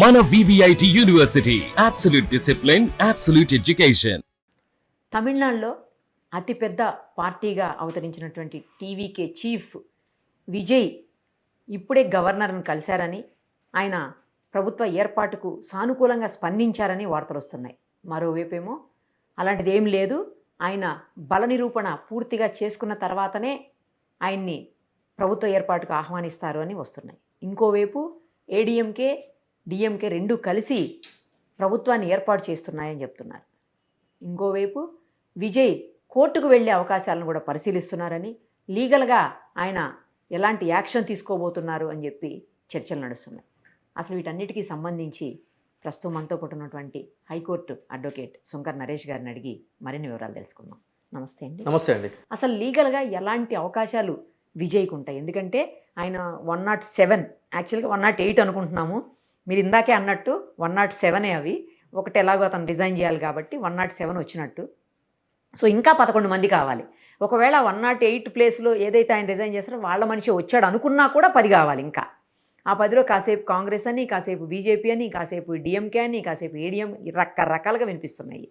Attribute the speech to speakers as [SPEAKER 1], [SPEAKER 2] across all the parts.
[SPEAKER 1] మన VVIT university, absolute discipline, absolute education.
[SPEAKER 2] తమిళనాడులో అతిపెద్ద పార్టీగా అవతరించినటువంటి టీవీకే చీఫ్ విజయ్ ఇప్పుడే గవర్నర్ను కలిశారని, ఆయన ప్రభుత్వ ఏర్పాటుకు సానుకూలంగా స్పందించారని వార్తలు వస్తున్నాయి. మరోవైపేమో అలాంటిది ఏం లేదు, ఆయన బల నిరూపణ పూర్తిగా చేసుకున్న తర్వాతనే ఆయన్ని ప్రభుత్వ ఏర్పాటుకు ఆహ్వానిస్తారు అని వస్తున్నాయి. ఇంకోవైపు ఏడీఎంకే డిఎంకే రెండూ కలిసి ప్రభుత్వాన్ని ఏర్పాటు చేస్తున్నాయని చెప్తున్నారు. ఇంకోవైపు విజయ్ కోర్టుకు వెళ్ళే అవకాశాలను కూడా పరిశీలిస్తున్నారని, లీగల్గా ఆయన ఎలాంటి యాక్షన్ తీసుకోబోతున్నారు అని చెప్పి చర్చలు నడుస్తున్నాయి. అసలు వీటన్నిటికీ సంబంధించి ప్రస్తుతం మనతో పాటు ఉన్నటువంటి హైకోర్టు అడ్వకేట్ సుంకర్ నరేష్ గారిని అడిగి మరిన్ని వివరాలు తెలుసుకుందాం. నమస్తే అండి.
[SPEAKER 3] నమస్తే అండి.
[SPEAKER 2] అసలు లీగల్గా ఎలాంటి అవకాశాలు విజయ్కి ఉంటాయి? ఎందుకంటే ఆయన 107, యాక్చువల్గా 108 అనుకుంటున్నాము. మీరు ఇందాకే అన్నట్టు 107 అవి, ఒకటి ఎలాగో అతను రిజైన్ చేయాలి కాబట్టి 107 వచ్చినట్టు. సో ఇంకా 11 మంది కావాలి. ఒకవేళ 108 ప్లేస్లో ఏదైతే ఆయన రిజైన్ చేస్తారో వాళ్ళ మనిషి వచ్చాడు అనుకున్నా కూడా 10 కావాలి. ఇంకా ఆ 10లో కాసేపు కాంగ్రెస్ అని, కాసేపు బీజేపీ అని, కాసేపు డిఎంకే అని, కాసేపు ఏడీఎం, రకరకాలుగా వినిపిస్తున్నాయి.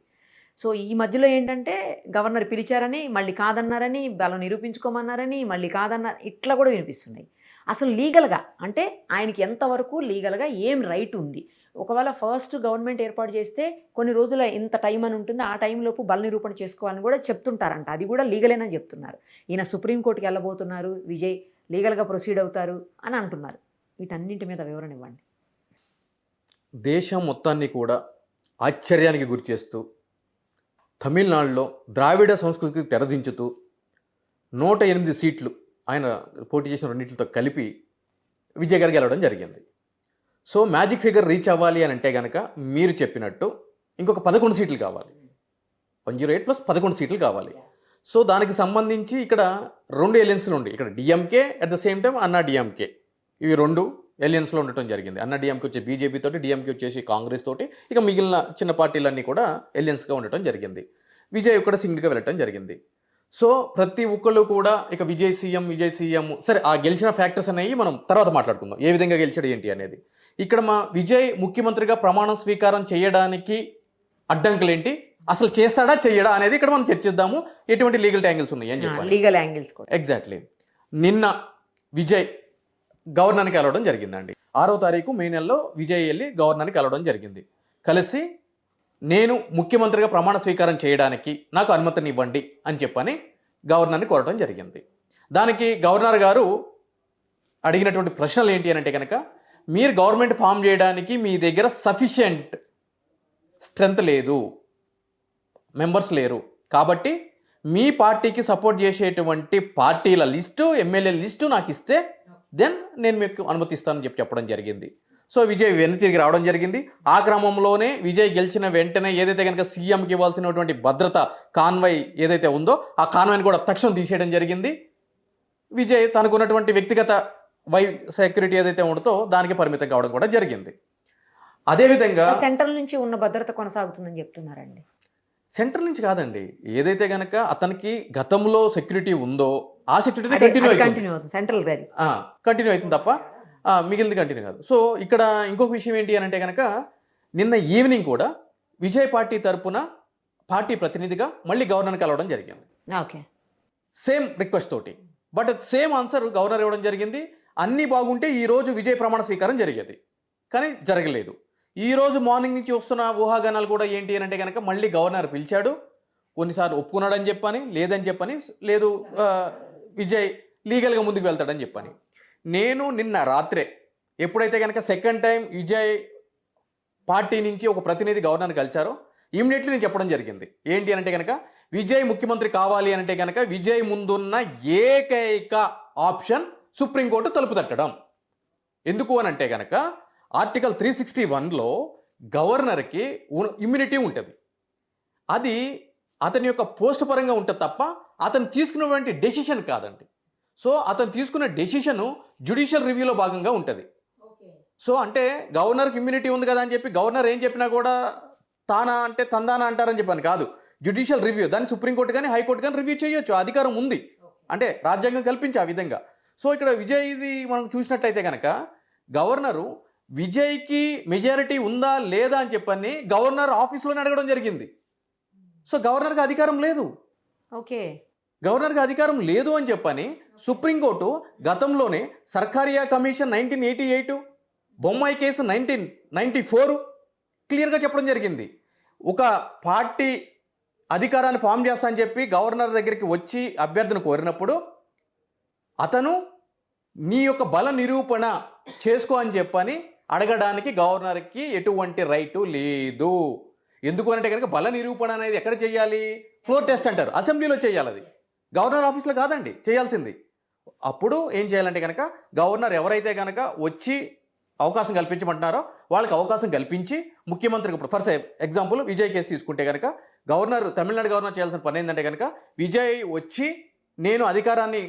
[SPEAKER 2] సో ఈ మధ్యలో ఏంటంటే గవర్నర్ పిలిచారని, మళ్ళీ కాదన్నారని, బలం నిరూపించుకోమన్నారని, మళ్ళీ కాదన్నారు, ఇట్లా కూడా వినిపిస్తున్నాయి. అసలు లీగల్గా అంటే ఆయనకి ఎంతవరకు లీగల్గా ఏం రైట్ ఉంది? ఒకవేళ ఫస్ట్ గవర్నమెంట్ ఏర్పాటు చేస్తే కొన్ని రోజుల ఇంత టైం అని ఉంటుంది, ఆ టైంలోపు బల నిరూపణ చేసుకోవాలని కూడా చెప్తుంటారంట. అది కూడా లీగలేనని చెప్తున్నారు. ఈయన సుప్రీంకోర్టుకి వెళ్ళబోతున్నారు, విజయ్ లీగల్గా ప్రొసీడ్ అవుతారు అని అంటున్నారు. వీటన్నింటి మీద వివరణ ఇవ్వండి.
[SPEAKER 3] దేశం మొత్తాన్ని కూడా ఆశ్చర్యానికి గురి చేస్తూ, తమిళనాడులో ద్రావిడ సంస్కృతికి తెరదించుతూ 108 సీట్లు ఆయన పోటీ చేసిన రెండింటితో కలిపి విజయ్ గారు గెలవడం జరిగింది. సో మ్యాజిక్ ఫిగర్ రీచ్ అవ్వాలి అని అంటే కనుక మీరు చెప్పినట్టు ఇంకొక 11 సీట్లు కావాలి. 108 ప్లస్ 11 సీట్లు కావాలి. సో దానికి సంబంధించి ఇక్కడ 2 ఎలియన్స్లు ఉండి, ఇక్కడ DMK at the same time అన్నా డిఎంకే, ఇవి 2 ఎలియన్స్లో ఉండటం జరిగింది. అన్నా డిఎంకే వచ్చి బీజేపీ తోటి, డిఎంకే వచ్చేసి కాంగ్రెస్ తోటి, ఇక మిగిలిన చిన్న పార్టీలన్నీ కూడా ఎలియన్స్గా ఉండటం జరిగింది. విజయ్ ఒక్కడ సింగిల్గా వెళ్ళటం జరిగింది. సో ప్రతి ఒక్కళ్ళు కూడా ఇక విజయ్ సీఎం సరే, ఆ గెలిచిన ఫ్యాక్టర్స్ అనేవి మనం తర్వాత మాట్లాడుకుందాం, ఏ విధంగా గెలిచాడు ఏంటి అనేది. ఇక్కడ మా విజయ్ ముఖ్యమంత్రిగా ప్రమాణ స్వీకారం చేయడానికి అడ్డంకులు ఏంటి, అసలు చేస్తాడా చెయ్యడా అనేది ఇక్కడ మనం చర్చిద్దాము. ఎటువంటి లీగల్ యాంగిల్స్ ఉన్నాయి అని చెప్పాలి.
[SPEAKER 2] Legal angles
[SPEAKER 3] exactly. నిన్న విజయ్ గవర్నర్ని కలవడం జరిగిందండి. 6వ తారీఖు మే నెలలో విజయ్ వెళ్ళి గవర్నర్ని కలవడం జరిగింది. కలిసి నేను ముఖ్యమంత్రిగా ప్రమాణ స్వీకారం చేయడానికి నాకు అనుమతిని ఇవ్వండి అని చెప్పని గవర్నర్ని కోరడం జరిగింది. దానికి గవర్నర్ గారు అడిగినటువంటి ప్రశ్నలు ఏంటి అని అంటే కనుక, మీరు గవర్నమెంట్ ఫామ్ చేయడానికి మీ దగ్గర సఫిషియంట్ స్ట్రెంత్ లేదు, మెంబర్స్ లేరు, కాబట్టి మీ పార్టీకి సపోర్ట్ చేసేటువంటి పార్టీల లిస్టు, ఎమ్మెల్యే లిస్టు నాకు ఇస్తే దెన్ నేను మీకు అనుమతిస్తానని చెప్పడం జరిగింది. సో విజయ్ వెనక్కి తిరిగి రావడం జరిగింది. ఆ క్రమంలోనే విజయ్ గెలిచిన వెంటనే ఏదైతే కనుక సీఎంకి ఇవ్వాల్సినటువంటి భద్రత కాన్వాయ్ ఏదైతే ఉందో ఆ కాన్వాయ్ని కూడా తక్షణం తీసేయడం జరిగింది. విజయ్ తనకున్నటువంటి వ్యక్తిగత సెక్యూరిటీ ఏదైతే ఉండదో దానికి పరిమితం కావడం కూడా జరిగింది. అదేవిధంగా
[SPEAKER 2] సెంట్రల్ నుంచి ఉన్న భద్రత కొనసాగుతుందని చెప్తున్నారండి. సెంట్రల్
[SPEAKER 3] నుంచి కాదండి, ఏదైతే కనుక అతనికి గతంలో సెక్యూరిటీ ఉందో ఆ సెక్యూరిటీ కంటిన్యూ అవుతుంది తప్ప మిగిలింది కంటిన్యూ కాదు. సో ఇక్కడ ఇంకొక విషయం ఏంటి అని అంటే కనుక, నిన్న ఈవినింగ్ కూడా విజయ్ పార్టీ తరపున పార్టీ ప్రతినిధిగా మళ్ళీ గవర్నర్ని కలవడం జరిగింది.
[SPEAKER 2] ఓకే,
[SPEAKER 3] సేమ్ రిక్వెస్ట్ తోటి, బట్ సేమ్ ఆన్సర్ గవర్నర్ ఇవ్వడం జరిగింది. అన్నీ బాగుంటే ఈరోజు విజయ్ ప్రమాణ స్వీకారం జరిగేది, కానీ జరగలేదు. ఈరోజు మార్నింగ్ నుంచి వస్తున్న ఊహాగానాలు కూడా ఏంటి అని అంటే కనుక, మళ్ళీ గవర్నర్ పిలిచాడు, కొన్నిసార్లు ఒప్పుకున్నాడని చెప్పని, లేదని చెప్పని, లేదు విజయ్ లీగల్గా ముందుకు వెళ్తాడని చెప్పని. నేను నిన్న రాత్రే ఎప్పుడైతే కనుక సెకండ్ టైం విజయ్ పార్టీ నుంచి ఒక ప్రతినిధి గవర్నర్ని కలిశారో ఇమీడియట్లీ నేను చెప్పడం జరిగింది. ఏంటి అంటే కనుక, విజయ్ ముఖ్యమంత్రి కావాలి అంటే కనుక విజయ్ ముందున్న ఏకైక ఆప్షన్ సుప్రీంకోర్టు తలుపు తట్టడం. ఎందుకు అని అంటే కనుక, ఆర్టికల్ 361లో గవర్నర్కి ఇమ్యూనిటీ ఉంటుంది. అది అతని యొక్క పోస్ట్ పరంగా ఉంటుంది తప్ప అతను తీసుకున్నటువంటి డెసిషన్ కాదండి. సో అతను తీసుకున్న డెసిషను జ్యుడిషియల్ రివ్యూలో భాగంగా ఉంటుంది. సో అంటే గవర్నర్కి ఇమ్యూనిటీ ఉంది కదా అని చెప్పి గవర్నర్ ఏం చెప్పినా కూడా తానా అంటే తందానా అంటారని చెప్పాను కాదు. జ్యుడిషియల్ రివ్యూ, దాన్ని సుప్రీంకోర్టు కానీ హైకోర్టు కానీ రివ్యూ చేయొచ్చు, అధికారం ఉంది, అంటే రాజ్యాంగం కల్పించి ఆ విధంగా. సో ఇక్కడ విజయ్ది మనం చూసినట్లయితే కనుక, గవర్నరు విజయ్కి మెజారిటీ ఉందా లేదా అని చెప్పని గవర్నర్ ఆఫీస్లోనే అడగడం జరిగింది. సో గవర్నర్కి అధికారం లేదు.
[SPEAKER 2] ఓకే.
[SPEAKER 3] గవర్నర్కి అధికారం లేదు అని చెప్పని సుప్రీంకోర్టు గతంలోనే సర్కారియా కమిషన్ 1988, బొమ్మాయి కేసు 1994 క్లియర్గా చెప్పడం జరిగింది. ఒక పార్టీ అధికారాన్ని ఫామ్ చేస్తా అని చెప్పి గవర్నర్ దగ్గరికి వచ్చి అభ్యర్థిని కోరినప్పుడు అతను నీ యొక్క బల నిరూపణ చేసుకో అని చెప్పని అడగడానికి గవర్నర్కి ఎటువంటి రైటు లేదు. ఎందుకు అంటే కనుక బల నిరూపణ అనేది ఎక్కడ చేయాలి? ఫ్లోర్ టెస్ట్ అంటారు, అసెంబ్లీలో చేయాలి. అది గవర్నర్ ఆఫీస్లో కాదండి చేయాల్సింది. అప్పుడు ఏం చేయాలంటే కనుక గవర్నర్ ఎవరైతే కనుక వచ్చి అవకాశం కల్పించమంటున్నారో వాళ్ళకి అవకాశం కల్పించి ముఖ్యమంత్రికి, ఫర్ ఎగ్జాంపుల్ విజయ్ కేసు తీసుకుంటే కనుక తమిళనాడు గవర్నర్ చేయాల్సిన పని ఏంటంటే కనుక విజయ్ వచ్చి నేను అధికారాన్ని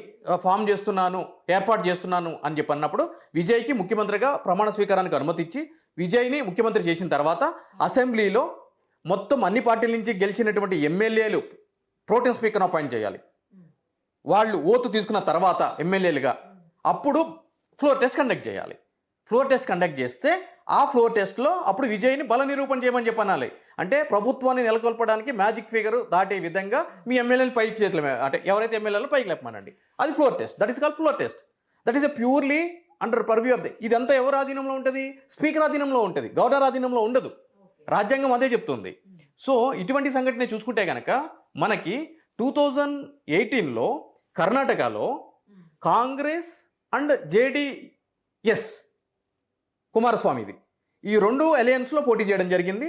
[SPEAKER 3] ఫామ్ చేస్తున్నాను, ఏర్పాటు చేస్తున్నాను అని చెప్పి అన్నప్పుడు విజయ్కి ముఖ్యమంత్రిగా ప్రమాణ స్వీకారానికి అనుమతి ఇచ్చి విజయ్ని ముఖ్యమంత్రి చేసిన తర్వాత అసెంబ్లీలో మొత్తం అన్ని పార్టీల నుంచి గెలిచినటువంటి ఎమ్మెల్యేలు ప్రోటెం స్పీకర్ అపాయింట్ చేయాలి. వాళ్ళు ఓటు తీసుకున్న తర్వాత ఎమ్మెల్యేలుగా అప్పుడు ఫ్లోర్ టెస్ట్ కండక్ట్ చేయాలి. ఫ్లోర్ టెస్ట్ కండక్ట్ చేస్తే ఆ ఫ్లోర్ టెస్ట్లో అప్పుడు విజయ్ని బల నిరూపణ చేయమని చెప్పనాలి. అంటే ప్రభుత్వాన్ని నెలకొల్పడానికి మ్యాజిక్ ఫిగర్ దాటే విధంగా మీ ఎమ్మెల్యేలు పైకి చేతులు, అంటే ఎవరైతే ఎమ్మెల్యేలు పైకి లేపమానండి. అది floor test. That is called floor test. That is a purely under purview of ఇదంతా ఎవరు ఆధీనంలో ఉంటుంది? స్పీకర్ ఆధీనంలో ఉంటుంది, గవర్నర్ ఆధీనంలో ఉండదు. రాజ్యాంగం అదే చెప్తుంది. సో ఇటువంటి సంఘటన చూసుకుంటే కనుక మనకి 2018లో కర్ణాటకలో కాంగ్రెస్ అండ్ జేడీఎస్ కుమారస్వామిది ఈ రెండు అలయన్స్లో పోటీ చేయడం జరిగింది,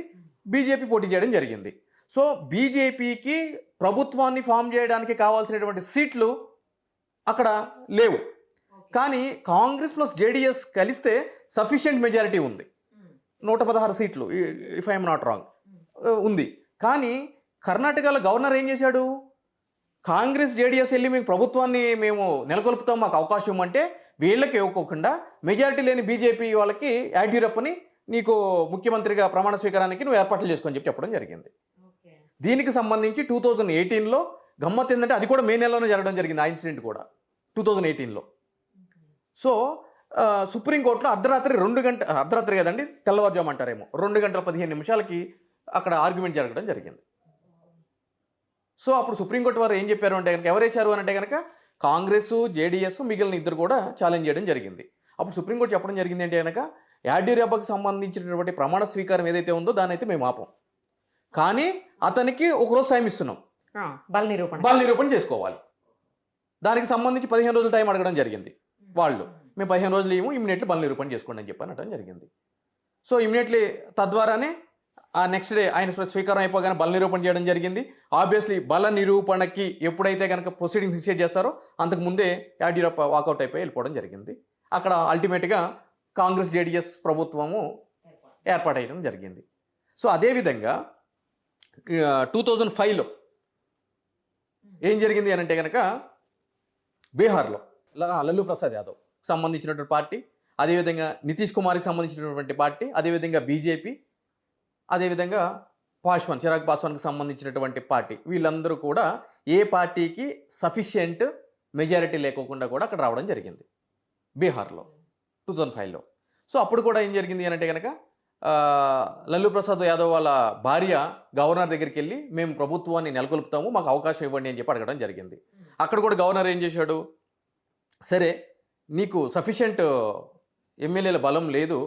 [SPEAKER 3] బీజేపీ పోటీ చేయడం జరిగింది. సో బీజేపీకి ప్రభుత్వాన్ని ఫామ్ చేయడానికి కావాల్సినటువంటి సీట్లు అక్కడ లేవు. కానీ కాంగ్రెస్ ప్లస్ జేడీఎస్ కలిస్తే సఫిషియెంట్ మెజారిటీ ఉంది, 116 సీట్లు ఇఫ్ ఐఎమ్ నాట్ రాంగ్ ఉంది. కానీ కర్ణాటకలో గవర్నర్ ఏం చేశాడు? కాంగ్రెస్ జేడీఎస్ వెళ్ళి మీకు ప్రభుత్వాన్ని మేము నెలకొల్పుతాం, మాకు అవకాశం అంటే వీళ్ళకి ఇవ్వకోకుండా మెజారిటీ లేని బీజేపీ వాళ్ళకి యడ్యూరప్పని నీకు ముఖ్యమంత్రిగా ప్రమాణ స్వీకారానికి నువ్వు ఏర్పాట్లు చేసుకొని చెప్పడం జరిగింది. దీనికి సంబంధించి 2018లో గమ్మత్ ఏంటంటే అది కూడా మే నెలలోనే జరగడం జరిగింది. ఆ ఇన్సిడెంట్ కూడా 2018లో. సో సుప్రీంకోర్టులో అర్ధరాత్రి కదండి, తెల్లవారుజాము అంటారేమో, 2 గంటల 15 నిమిషాలకి అక్కడ ఆర్గ్యుమెంట్ జరగడం జరిగింది. సో అప్పుడు సుప్రీంకోర్టు వారు ఏం చెప్పారు అంటే కనుక ఎవరేశారు అని అంటే కనుక కాంగ్రెస్, జేడీఎస్ మిగిలిన ఇద్దరు కూడా ఛాలెంజ్ చేయడం జరిగింది. అప్పుడు సుప్రీంకోర్టు చెప్పడం జరిగింది అంటే కనుక యడ్యూరప్పకి సంబంధించినటువంటి ప్రమాణ స్వీకారం ఏదైతే ఉందో దాని అయితే మేము ఆపం, కానీ అతనికి ఒకరోజు టైం ఇస్తున్నాం,
[SPEAKER 2] బల
[SPEAKER 3] నిరూపణ చేసుకోవాలి. దానికి సంబంధించి 15 రోజులు టైం అడగడం జరిగింది. వాళ్ళు మేము 15 రోజులు ఏమో ఇమ్మీడియట్లీ బల నిరూపణ చేసుకోండి అని చెప్పి అనడం జరిగింది. సో ఇమ్మీడియట్లీ తద్వారానే ఆ నెక్స్ట్ డే ఆయన స్వీకారం అయిపోగానే బల నిరూపణ చేయడం జరిగింది. ఆబ్వియస్లీ బల నిరూపణకి ఎప్పుడైతే కనుక ప్రొసీడింగ్స్ ఇనిషియేట్ చేస్తారో అంతకు ముందే యడ్యూరప్ప వాకౌట్ అయిపోయి వెళ్ళిపోవడం జరిగింది. అక్కడ అల్టిమేట్గా కాంగ్రెస్ జేడీఎస్ ప్రభుత్వము ఏర్పాటయ్యడం జరిగింది. సో అదేవిధంగా 2005లో ఏం జరిగింది అని అంటే కనుక బీహార్లో లల్లూ ప్రసాద్ యాదవ్ సంబంధించినటువంటి పార్టీ, అదేవిధంగా నితీష్ కుమార్కి సంబంధించినటువంటి పార్టీ, అదేవిధంగా బీజేపీ, అదేవిధంగా చిరాగ్ పాస్వాన్కి సంబంధించినటువంటి పార్టీ, వీళ్ళందరూ కూడా ఏ పార్టీకి సఫిషియెంట్ మెజారిటీ లేకోకుండా కూడా అక్కడ రావడం జరిగింది బీహార్లో 2005లో. సో అప్పుడు కూడా ఏం జరిగింది అని అంటే కనుక లల్లూ ప్రసాద్ యాదవ్ వాళ్ళ భార్య గవర్నర్ దగ్గరికి వెళ్ళి మేము ప్రభుత్వాన్ని నెలకొల్పుతాము, మాకు అవకాశం ఇవ్వండి అని చెప్పి అడగడం జరిగింది. అక్కడ కూడా గవర్నర్ ఏం చేశాడు, సరే నీకు సఫిషియెంట్ ఎమ్మెల్యేల బలం లేదు,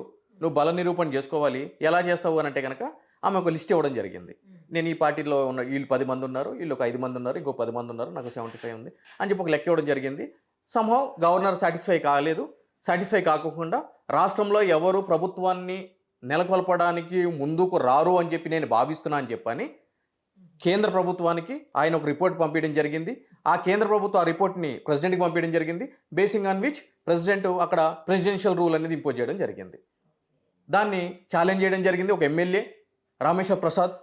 [SPEAKER 3] నువ్వు బల నిరూపణ చేసుకోవాలి, ఎలా చేస్తావు అని అంటే కనుక ఆమె ఒక లిస్ట్ ఇవ్వడం జరిగింది. నేను ఈ పార్టీలో ఉన్న వీళ్ళు 10 మంది ఉన్నారు, వీళ్ళు ఒక 5 మంది ఉన్నారు, ఇంకో 10 మంది ఉన్నారు, నాకు 75 ఉంది అని చెప్పి ఒక లెక్క ఇవ్వడం జరిగింది. సంహౌ గవర్నర్ సాటిస్ఫై కాకుండా రాష్ట్రంలో ఎవరు ప్రభుత్వాన్ని నెలకొల్పడానికి ముందుకు రారు అని చెప్పి నేను భావిస్తున్నా అని చెప్పని కేంద్ర ప్రభుత్వానికి ఆయన ఒక రిపోర్ట్ పంపించడం జరిగింది. ఆ కేంద్ర ప్రభుత్వం ఆ రిపోర్ట్ని ప్రెసిడెంట్కి పంపించడం జరిగింది. బేసింగ్ ఆన్ విచ్ ప్రెసిడెంట్ అక్కడ ప్రెసిడెన్షియల్ రూల్ అనేది ఇంపోజ్ చేయడం జరిగింది. దాన్ని ఛాలెంజ్ చేయడం జరిగింది. ఒక ఎమ్మెల్యే రామేశ్వర్ ప్రసాద్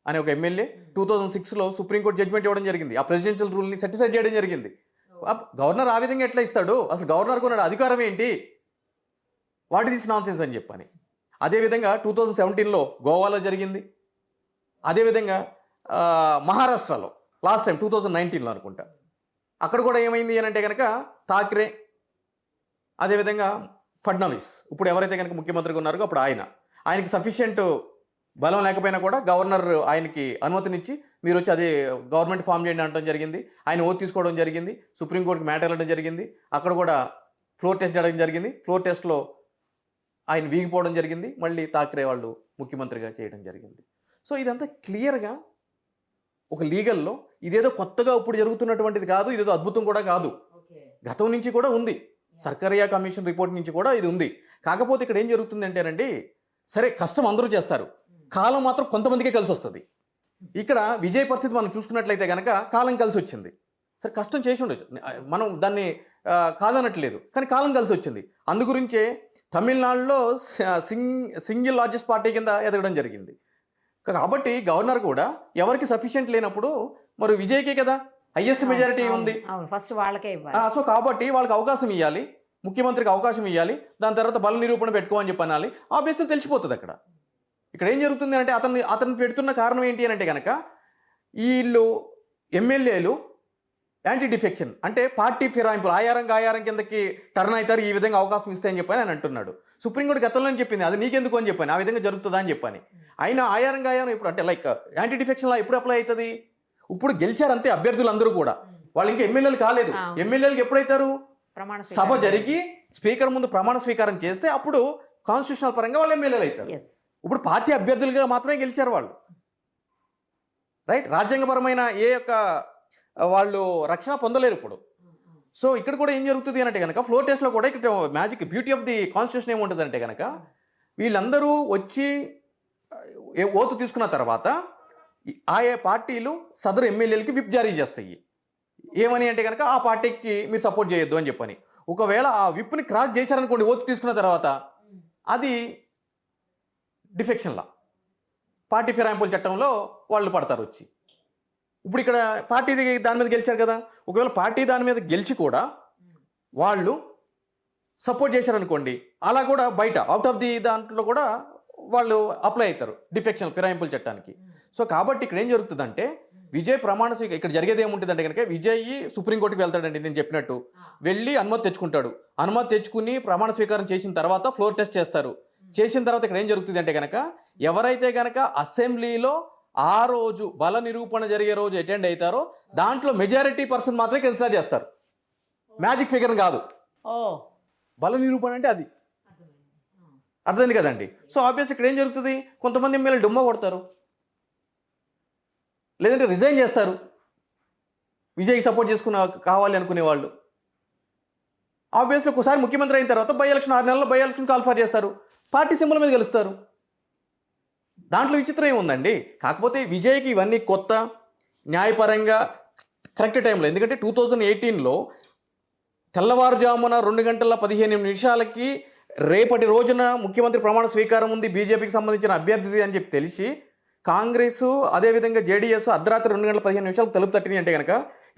[SPEAKER 3] అనే ఒక ఎమ్మెల్యే 2006లో సుప్రీంకోర్టు జడ్జిమెంట్ ఇవ్వడం జరిగింది. ఆ ప్రెసిడెన్షియల్ రూల్ని సర్టిఫై చేయడం జరిగింది. గవర్నర్ ఆ విధంగా ఎట్లా ఇస్తాడు, అసలు గవర్నర్కు ఉన్న అధికారం ఏంటి, వాట్ ఇస్ నాన్ సెన్స్ అని చెప్పని. అదేవిధంగా 2017లో గోవాలో జరిగింది. అదేవిధంగా మహారాష్ట్రలో లాస్ట్ టైం 2019లో అనుకుంటా, అక్కడ కూడా ఏమైంది అని అంటే కనుక థాక్రే, అదేవిధంగా ఫడ్నవీస్ ఇప్పుడు ఎవరైతే కనుక ముఖ్యమంత్రిగా ఉన్నారో అప్పుడు ఆయనకి సఫిషియెంట్ బలం లేకపోయినా కూడా గవర్నర్ ఆయనకి అనుమతినిచ్చి మీరు వచ్చి అది గవర్నమెంట్ ఫామ్ చేయండి అనడం జరిగింది. ఆయన ఓత్ తీసుకోవడం జరిగింది. సుప్రీంకోర్టుకి మ్యాటర్ వెళ్ళడం జరిగింది. అక్కడ కూడా ఫ్లోర్ టెస్ట్ జరగడం జరిగింది. ఫ్లోర్ టెస్ట్లో ఆయన వీగిపోవడం జరిగింది. మళ్ళీ థాక్రే వాళ్ళు ముఖ్యమంత్రిగా చేయడం జరిగింది. సో ఇదంతా క్లియర్గా ఒక లీగల్లో ఇదేదో కొత్తగా ఇప్పుడు జరుగుతున్నటువంటిది కాదు, ఇదేదో అద్భుతం కూడా కాదు, గతం నుంచి కూడా ఉంది. సర్కారియా కమిషన్ రిపోర్ట్ నుంచి కూడా ఇది ఉంది. కాకపోతే ఇక్కడ ఏం జరుగుతుంది అంటేనండి, సరే కష్టం అందరూ చేస్తారు, కాలం మాత్రం కొంతమందికే కలిసి వస్తుంది. ఇక్కడ విజయ్ పరిస్థితి మనం చూసుకున్నట్లయితే కనుక కాలం కలిసి వచ్చింది. సరే కష్టం చేసి ఉండొచ్చు, మనం దాన్ని కాదనట్లేదు, కానీ కాలం కలిసి వచ్చింది. అందుగురించే తమిళనాడులో సింగిల్ లార్జెస్ట్ పార్టీ కింద ఎదగడం జరిగింది. కాబట్టి గవర్నర్ కూడా ఎవరికి సఫిషియెంట్ లేనప్పుడు మరి విజయ్కే కదా హైయెస్ట్ మెజారిటీ ఉంది.
[SPEAKER 2] ఫస్ట్ వాళ్ళకే ఇవ్వాలి.
[SPEAKER 3] సో కాబట్టి వాళ్ళకి అవకాశం ఇవ్వాలి, ముఖ్యమంత్రికి అవకాశం ఇవ్వాలి, దాని తర్వాత బల నిరూపణ పెట్టుకోమని చెప్పి అనాలి. ఆబ్వియస్లీ తెలిసిపోతుంది అక్కడ. ఇక్కడ ఏం జరుగుతుంది అంటే అతను పెడుతున్న కారణం ఏంటి అని అంటే కనుక వీళ్ళు ఎమ్మెల్యేలు యాంటీ డిఫెక్షన్ అంటే పార్టీ ఫిరాయింపులు ఆయారం కిందకి టర్న్ అవుతారు, ఈ విధంగా అవకాశం ఇస్తాయని చెప్పని ఆయన అంటున్నాడు. సుప్రీంకోర్టు గతంలో చెప్పింది అది నీకెందుకు అని చెప్పాను, ఆ విధంగా జరుగుతుందా అని చెప్పని. ఆయన ఆయారం ఇప్పుడు అంటే లైక్ యాంటీ డిఫెక్షన్లా ఎప్పుడు అప్లై అవుతుంది? ఇప్పుడు గెలిచారంతే అభ్యర్థులు అందరూ కూడా, వాళ్ళు ఇంకా ఎమ్మెల్యేలు కాలేదు. ఎమ్మెల్యేలకు ఎప్పుడైతారు? సభ జరిగి స్పీకర్ ముందు ప్రమాణ స్వీకారం చేస్తే అప్పుడు కాన్స్టిట్యూషనల్ పరంగా వాళ్ళు ఎమ్మెల్యేలు అవుతారు. ఇప్పుడు పార్టీ అభ్యర్థులుగా మాత్రమే గెలిచారు వాళ్ళు, రైట్? రాజ్యాంగపరమైన ఏ యొక్క వాళ్ళు రక్షణ పొందలేరు ఇప్పుడు. సో ఇక్కడ కూడా ఏం జరుగుతుంది అంటే కనుక ఫ్లోర్ టెస్ట్లో కూడా ఇక్కడ magic beauty of the constitution ఏముంటుంది అంటే కనుక వీళ్ళందరూ వచ్చి ఓటు తీసుకున్న తర్వాత ఆయా పార్టీలు సదరు ఎమ్మెల్యేలకి విప్ జారీ చేస్తాయి. ఏమని అంటే కనుక ఆ పార్టీకి మీరు సపోర్ట్ చేయొద్దు అని చెప్పని. ఒకవేళ ఆ విప్ని క్రాస్ చేశారనుకోండి ఓటు తీసుకున్న తర్వాత, అది డిఫెక్షన్లా పార్టీ ఫిరాయింపుల చట్టంలో వాళ్ళు పడతారు వచ్చి. ఇప్పుడు ఇక్కడ పార్టీ దాని మీద గెలిచారు కదా, ఒకవేళ పార్టీ దాని మీద గెలిచి కూడా వాళ్ళు సపోర్ట్ చేశారనుకోండి, అలా కూడా బయట అవుట్ ఆఫ్ ది దాంట్లో కూడా వాళ్ళు అప్లై అవుతారు డిఫెక్షన్ ఫిరాయింపుల చట్టానికి. సో కాబట్టి ఇక్కడ ఏం జరుగుతుందంటే విజయ్ ప్రమాణ స్వీకారం ఇక్కడ జరిగేది ఏముంటుందంటే కనుక విజయ్ సుప్రీంకోర్టుకి వెళ్తాడండి, నేను చెప్పినట్టు వెళ్ళి అనుమతి తెచ్చుకుంటాడు. అనుమతి తెచ్చుకుని ప్రమాణ స్వీకారం చేసిన తర్వాత ఫ్లోర్ టెస్ట్ చేస్తారు. చేసిన తర్వాత ఇక్కడ ఏం జరుగుతుంది అంటే కనుక ఎవరైతే కనుక అసెంబ్లీలో ఆ రోజు బల నిరూపణ జరిగే రోజు అటెండ్ అవుతారో దాంట్లో మెజారిటీ పర్సన్ మాత్రమే కన్సిడర్ చేస్తారు, మ్యాజిక్ ఫిగర్ కాదు. బల నిరూపణ అంటే అది అర్థమైంది కదండి. సో ఆబ్వియస్ ఇక్కడ ఏం జరుగుతుంది, కొంతమంది ఎమ్మెల్యేలు డుమ్మ కొడతారు, లేదంటే రిజైన్ చేస్తారు విజయ్కి సపోర్ట్ చేసుకున్న కావాలి అనుకునే వాళ్ళు. ఆబ్వియస్లీ ఒకసారి ముఖ్యమంత్రి అయిన తర్వాత బై ఎలక్షన్ 6 నెలల్లో బై ఎలక్షన్ కాల్ఫర్ చేస్తారు, పార్టీ సింబల్ మీద గెలుస్తారు. దాంట్లో విచిత్రం ఏముందండి. కాకపోతే విజయ్కి ఇవన్నీ కొత్త, న్యాయపరంగా కరెక్ట్ టైంలో. ఎందుకంటే 2018లో తెల్లవారుజామున 2:15 రేపటి రోజున ముఖ్యమంత్రి ప్రమాణ స్వీకారం ఉంది, బీజేపీకి సంబంధించిన అభ్యర్థి అని చెప్పి తెలిసి కాంగ్రెస్ అదేవిధంగా జేడీఎస్ అర్ధరాత్రి 2:15 తలుపు తట్టినాయి అంటే కనుక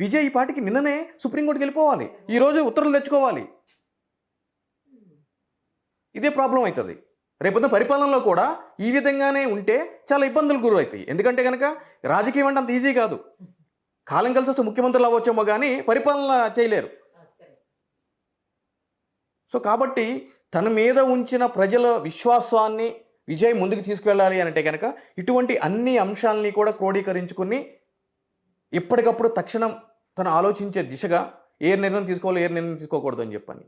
[SPEAKER 3] విజయ్ ఈ పార్టీకి నిన్ననే సుప్రీంకోర్టుకి వెళ్ళిపోవాలి, ఈరోజు ఉత్తర్వులు తెచ్చుకోవాలి. ఇదే ప్రాబ్లం అవుతుంది. రేపొద్దున పరిపాలనలో కూడా ఈ విధంగానే ఉంటే చాలా ఇబ్బందులు గురి అవుతాయి. ఎందుకంటే కనుక రాజకీయం అంటే అంత ఈజీ కాదు. కాలం కలిసి వస్తే ముఖ్యమంత్రులు అవ్వచ్చేమో కానీ పరిపాలన చేయలేరు. సో కాబట్టి తన మీద ఉంచిన ప్రజల విశ్వాసాన్ని విజయ్ ముందుకు తీసుకువెళ్ళాలి అంటే కనుక ఇటువంటి అన్ని అంశాలని కూడా క్రోడీకరించుకుని ఎప్పటికప్పుడు తక్షణం తను ఆలోచించే దిశగా ఏ నిర్ణయం తీసుకోవాలో ఏ నిర్ణయం తీసుకోకూడదు అని చెప్పని.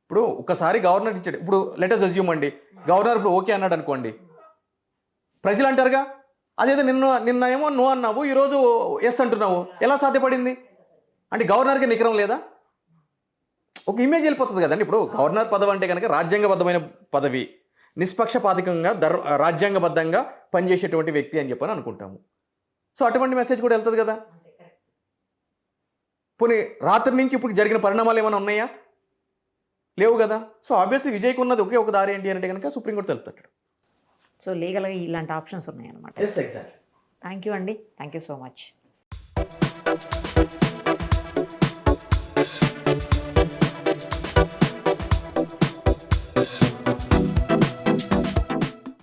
[SPEAKER 3] ఇప్పుడు ఒకసారి గవర్నర్ ఇచ్చాడు, ఇప్పుడు లెటర్స్ అజ్యూమ్ అండి, గవర్నర్ ఇప్పుడు ఓకే అన్నాడు అనుకోండి, ప్రజలు అంటారుగా అదేదో నిన్న ఏమో నో అన్నావు, ఈరోజు ఎస్ అంటున్నావు, ఎలా సాధ్యపడింది అంటే గవర్నర్కి నికరం లేదా? ఒక ఇమేజ్ వెళ్ళిపోతుంది కదండి. ఇప్పుడు గవర్నర్ పదవి అంటే కనుక రాజ్యాంగబద్ధమైన పదవి, నిష్పక్షపాతికంగా రాజ్యాంగబద్ధంగా పనిచేసేటువంటి వ్యక్తి అని చెప్పని అనుకుంటాము. సో అటువంటి మెసేజ్ కూడా వెళ్తుంది కదా. పోనీ రాత్రి నుంచి ఇప్పుడు జరిగిన పరిణామాలు ఏమైనా ఉన్నాయా? లేవు కదా. సో ఆబ్వియస్లీ విజయ్కి ఉన్నది ఒకే ఒక దారి ఏంటి అంటే కనుక సుప్రీంకోర్టు తెలుపుతాడు.
[SPEAKER 2] సో లీగల్గా ఇలాంటి ఆప్షన్స్ ఉన్నాయన్నమాట.
[SPEAKER 3] Yes exactly.
[SPEAKER 2] థ్యాంక్ యూ అండి, థ్యాంక్ యూ సో మచ్.